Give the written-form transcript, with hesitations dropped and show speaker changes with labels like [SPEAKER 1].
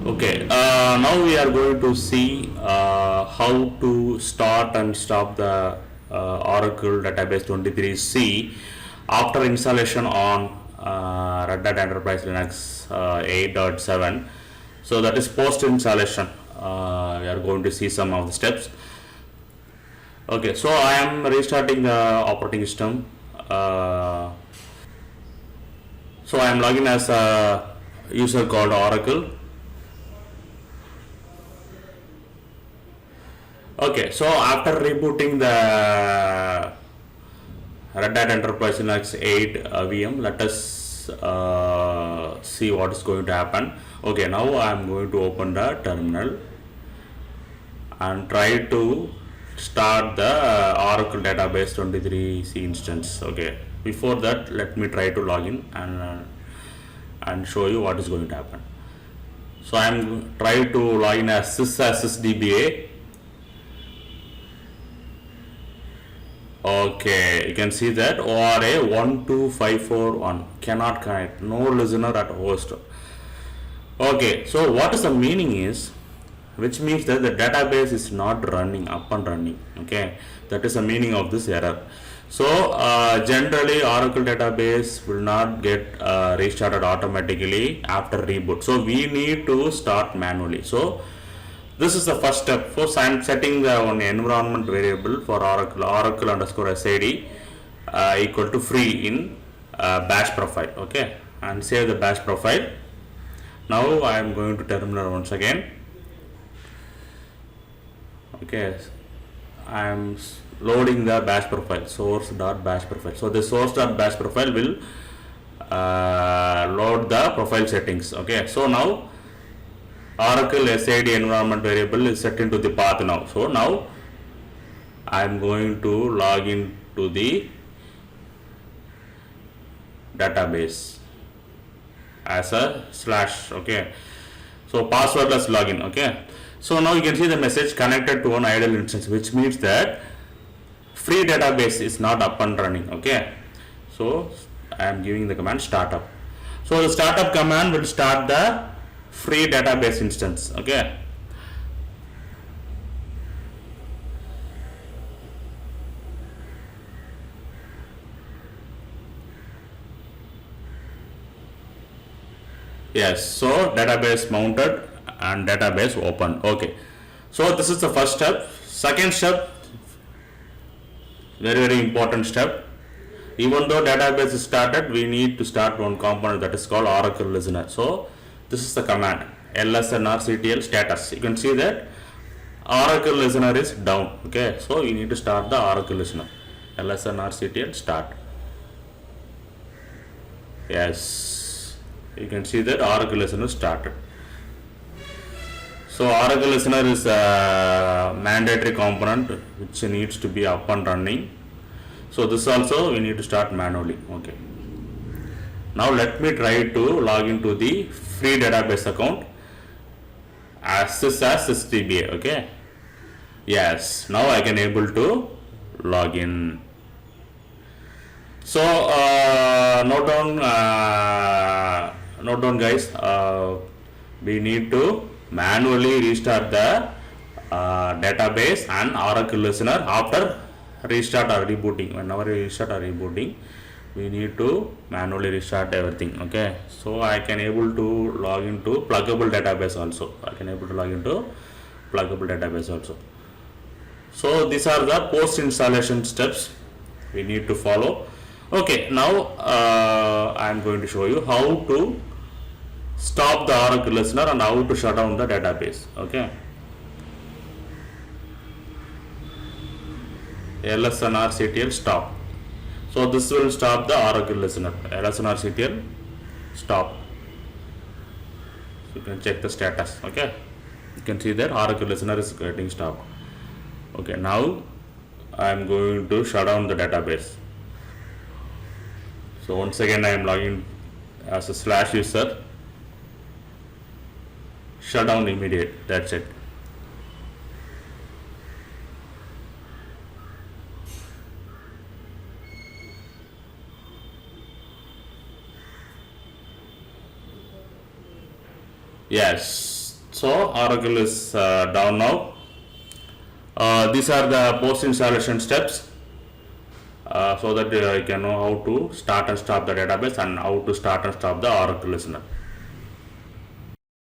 [SPEAKER 1] Okay, now we are going to see how to start and stop the Oracle Database 23C after installation on Red Hat Enterprise Linux 8.7. So that is post installation. We are going to see some of the steps. Okay, so I am restarting the operating system. So I am logging as a user called Oracle. Okay, so after rebooting the Red Hat Enterprise Linux 8 VM, let us see what is going to happen. Okay, now I am going to open the terminal and try to start the Oracle Database 23C instance. Okay, before that, let me try to log in and show you what is going to happen. So I am trying to log in as sysdba. Okay, you can see that ORA 12541 cannot connect, no listener at host. Okay, so what is the meaning is, which means that the database is not running, up and running. Okay, that is the meaning of this error. So generally Oracle database will not get restarted automatically after reboot. So we need to start manually. So this is the first step. First, I am setting the one environment variable for Oracle underscore SID equal to free in bash profile. Okay, and save the bash profile. Now I am going to terminal once again. Okay, I am loading the bash profile, source.bash profile. So the source.bash profile will load the profile settings. Okay, so now Oracle SID environment variable is set into the path now. So now I am going to log into the database as a /. Okay, so passwordless login. Okay, so now you can see the message connected to an idle instance, which means that free database is not up and running. Okay, so I am giving the command startup. So the startup command will start the free database instance. Okay, yes, so database mounted and database open. Okay, so this is the first step. Second step, very important step. Even though database is started, we need to start one component that is called Oracle listener. So this is the command lsnrctl status. You can see that Oracle listener is down. Okay, so you need to start the Oracle listener. lsnrctl start. Yes, you can see that Oracle listener started. So Oracle listener is a mandatory component which needs to be up and running. So this also we need to start manually. Okay, now let me try to log into the free database account as sysdba. Okay, yes, now I can able to log in. So note down guys, we need to manually restart the database and Oracle listener after restart or rebooting. Whenever we restart or rebooting, we need to manually restart everything. Okay, so I can able to log into pluggable database also. So these are the post installation steps we need to follow. Okay, now I am going to show you how to stop the Oracle listener and how to shut down the database. Okay, lsnrctl stop. So this will stop the Oracle listener. lsnrctl stop. So you can check the status. Okay, you can see that Oracle listener is getting stopped. Okay, now I am going to shut down the database. So once again I am logging as a /user. Shut down immediate. That's it. Yes, So Oracle is down now. These are the post installation steps, so that you can know how to start and stop the database and how to start and stop the Oracle listener.